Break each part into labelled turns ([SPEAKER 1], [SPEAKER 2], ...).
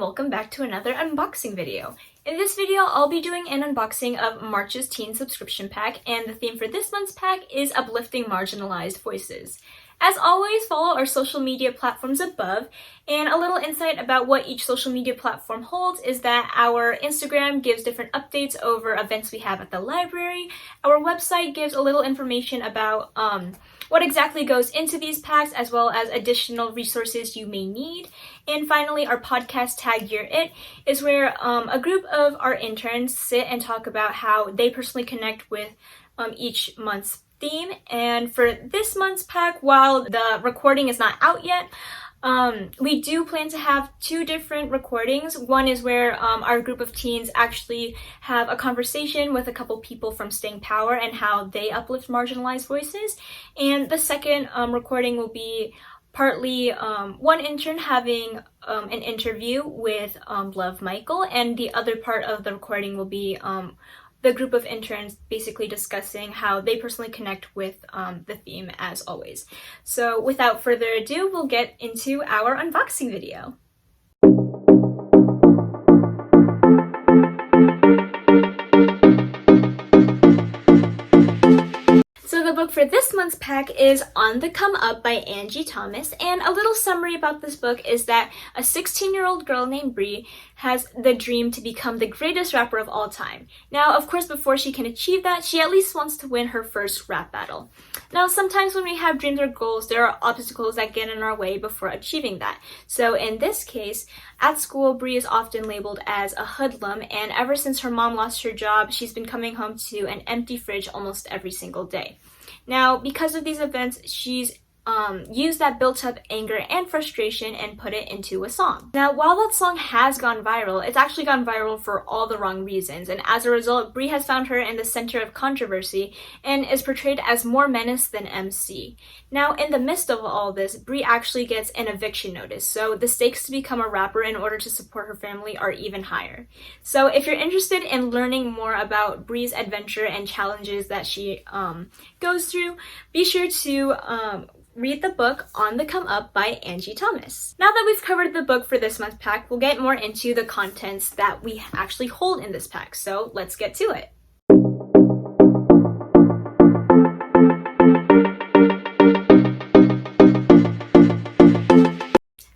[SPEAKER 1] welcome back to another unboxing video. In this video, I'll be doing an unboxing of March's teen subscription pack, and the theme for this month's pack is Uplifting Marginalized Voices. As always, follow our social media platforms above, and a little insight about what each social media platform holds is that our Instagram gives different updates over events we have at the library. Our website gives a little information about what exactly goes into these packs, as well as additional resources you may need. And finally, our podcast Tag Year It is where a group of our interns sit and talk about how they personally connect with each month's theme. And for this month's pack, while the recording is not out yet, we do plan to have two different recordings. One is where our group of teens actually have a conversation with a couple people from Staying Power and how they uplift marginalized voices. And the second recording will be partly one intern having an interview with Love Michael, and the other part of the recording will be the group of interns basically discussing how they personally connect with the theme, as always. So without further ado, we'll get into our unboxing video. So the book for this month's pack is On the Come Up by Angie Thomas, and a little summary about this book is that a 16-year-old girl named Bree has the dream to become the greatest rapper of all time. Now, of course, before she can achieve that, she at least wants to win her first rap battle. Now, sometimes when we have dreams or goals, there are obstacles that get in our way before achieving that. So in this case, at school, Bree is often labeled as a hoodlum, and ever since her mom lost her job, she's been coming home to an empty fridge almost every single day. Now, because of these events, she's used that built-up anger and frustration and put it into a song. Now, while that song has gone viral, it's actually gone viral for all the wrong reasons, and as a result, Bree has found her in the center of controversy and is portrayed as more menace than MC. Now, in the midst of all this, Bree actually gets an eviction notice, so the stakes to become a rapper in order to support her family are even higher. So if you're interested in learning more about Bree's adventure and challenges that she goes through, be sure to read the book On the Come Up by Angie Thomas. Now that we've covered the book for this month's pack, we'll get more into the contents that we actually hold in this pack, so let's get to it.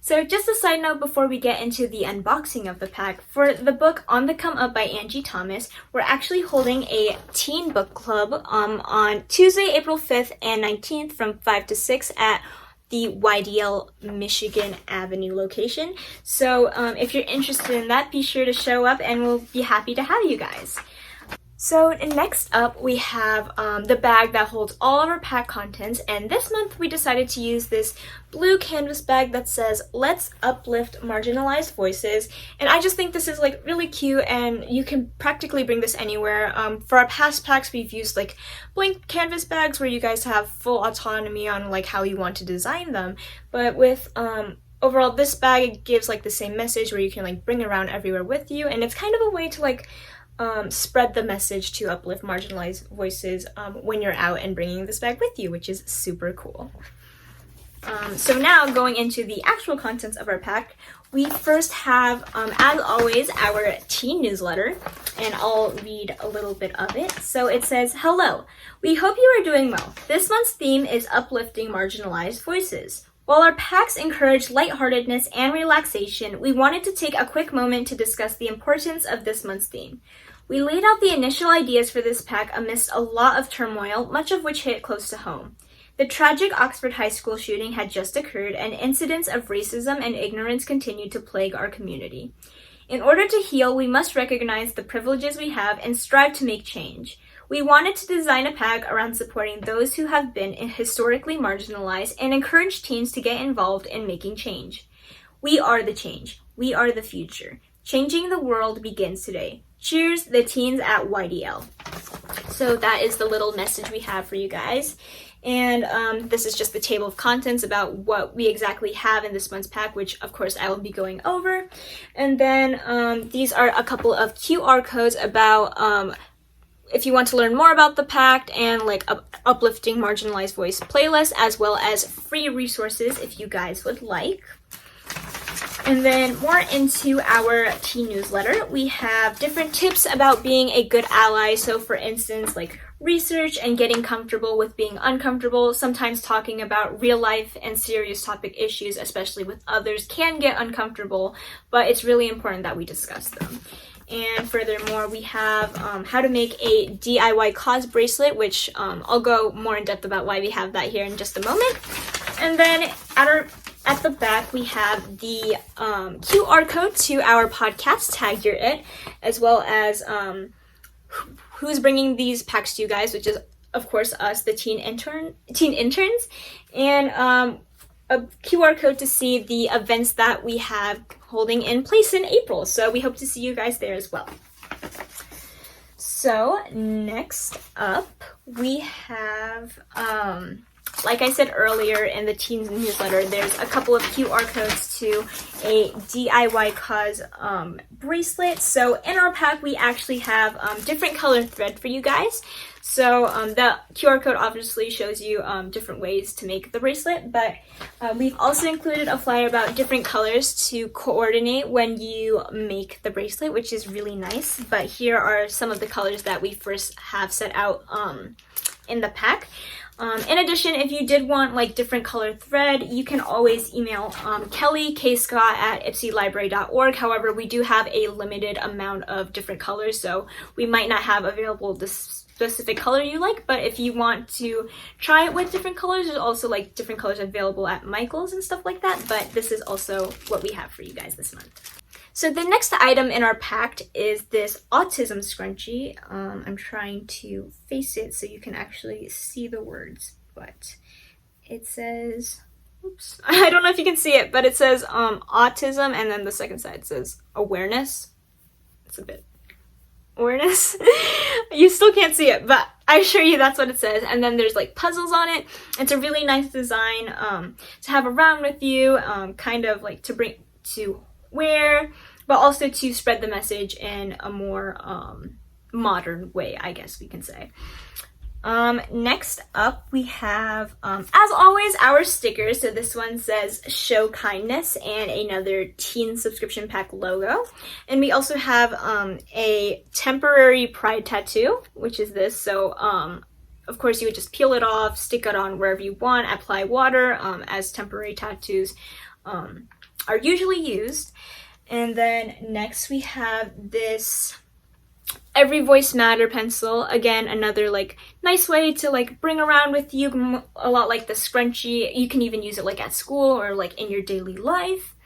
[SPEAKER 1] So just a side note before we get into the unboxing of the pack, for the book On the Come Up by Angie Thomas, we're actually holding a teen book club on Tuesday, April 5th and 19th from 5 to 6 at the YDL Michigan Avenue location. So if you're interested in that, be sure to show up and we'll be happy to have you guys. So next up, we have the bag that holds all of our pack contents, and this month we decided to use this blue canvas bag that says, "Let's Uplift Marginalized Voices," and I just think this is like really cute, and you can practically bring this anywhere. For our past packs, we've used like blank canvas bags where you guys have full autonomy on like how you want to design them, but with overall this bag, it gives like the same message where you can like bring it around everywhere with you, and it's kind of a way to like spread the message to uplift marginalized voices when you're out and bringing this bag with you, which is super cool. So now going into the actual contents of our pack, we first have, as always, our teen newsletter, and I'll read a little bit of it. So it says, "Hello, we hope you are doing well. This month's theme is uplifting marginalized voices. While our packs encourage lightheartedness and relaxation, we wanted to take a quick moment to discuss the importance of this month's theme. We laid out the initial ideas for this pack amidst a lot of turmoil, much of which hit close to home. The tragic Oxford High School shooting had just occurred, and incidents of racism and ignorance continued to plague our community. In order to heal, we must recognize the privileges we have and strive to make change. We wanted to design a pack around supporting those who have been historically marginalized and encourage teens to get involved in making change. We are the change. We are the future. Changing the world begins today. Cheers, the teens at YDL." So that is the little message we have for you guys. And this is just the table of contents about what we exactly have in this month's pack, which of course I will be going over. And then these are a couple of QR codes about if you want to learn more about the pact and like uplifting marginalized voice playlist, as well as free resources if you guys would like. And then more into our teen newsletter, we have different tips about being a good ally. So for instance, like research and getting comfortable with being uncomfortable. Sometimes talking about real life and serious topic issues, especially with others, can get uncomfortable, but it's really important that we discuss them. And furthermore, we have how to make a DIY cause bracelet, which I'll go more in depth about why we have that here in just a moment. And then at the back, we have the QR code to our podcast, Tag Your It, as well as who's bringing these packs to you guys, which is, of course, us, the teen interns, and a QR code to see the events that we have holding in place in April. So we hope to see you guys there as well. So next up, we have, like I said earlier in the Teens newsletter, there's a couple of QR codes to a DIY cause bracelet. So in our pack, we actually have different colored thread for you guys. So the QR code obviously shows you different ways to make the bracelet, but we've also included a flyer about different colors to coordinate when you make the bracelet, which is really nice. But here are some of the colors that we first have set out in the pack. In addition, if you did want like different colored thread, you can always email Kelly, kscott@ipsilibrary.org. However, we do have a limited amount of different colors, so we might not have available this specific color you like, but if you want to try it with different colors, there's also like different colors available at Michael's and stuff like that, but this is also what we have for you guys this month. So the next item in our pack is this autism scrunchie. I'm trying to face it so you can actually see the words, but it says, oops, I don't know if you can see it, but it says autism, and then the second side says awareness. It's a bit awareness. You still can't see it, but I assure you that's what it says. And then there's like puzzles on it. It's a really nice design to have around with you, kind of like to bring to wear, but also to spread the message in a more modern way, I guess we can say. Next up, we have, as always, our stickers. So this one says show kindness and another teen subscription pack logo. And we also have a temporary pride tattoo, which is this. So of course you would just peel it off, stick it on wherever you want, apply water, as temporary tattoos are usually used. And then next we have this Every Voice Matter pencil. Again, another like nice way to like bring around with you, a lot like the scrunchie. You can even use it like at school or like in your daily life.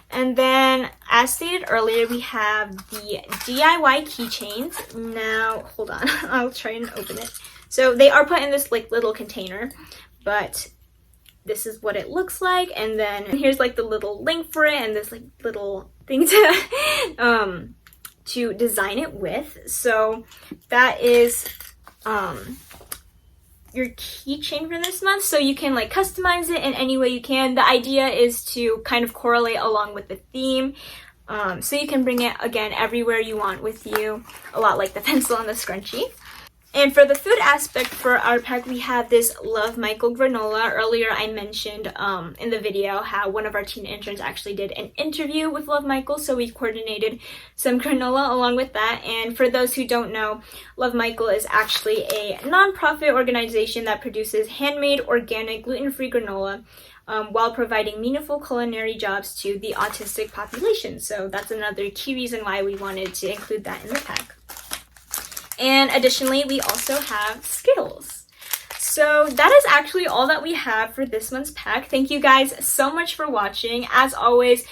[SPEAKER 1] And then, as stated earlier, we have the DIY keychains. Now, hold on, I'll try and open it. So they are put in this like little container, but this is what it looks like. And then here's like the little link for it and this like little thing to design it with. So that is your keychain for this month. So you can like customize it in any way you can. The idea is to kind of correlate along with the theme. So you can bring it again everywhere you want with you, a lot like the pencil and the scrunchie. And for the food aspect for our pack, we have this Love Michael granola. Earlier I mentioned in the video how one of our teen interns actually did an interview with Love Michael, so we coordinated some granola along with that. And for those who don't know, Love Michael is actually a nonprofit organization that produces handmade, organic, gluten-free granola while providing meaningful culinary jobs to the autistic population. So that's another key reason why we wanted to include that in the pack. And additionally, we also have Skittles. So that is actually all that we have for this month's pack. Thank you guys so much for watching. As always,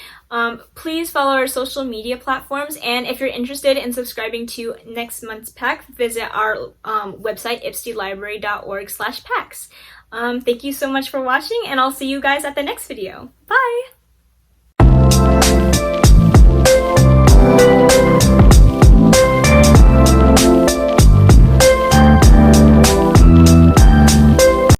[SPEAKER 1] please follow our social media platforms. And if you're interested in subscribing to next month's pack, visit our website, ipsilibrary.org/packs. Thank you so much for watching, and I'll see you guys at the next video. Bye!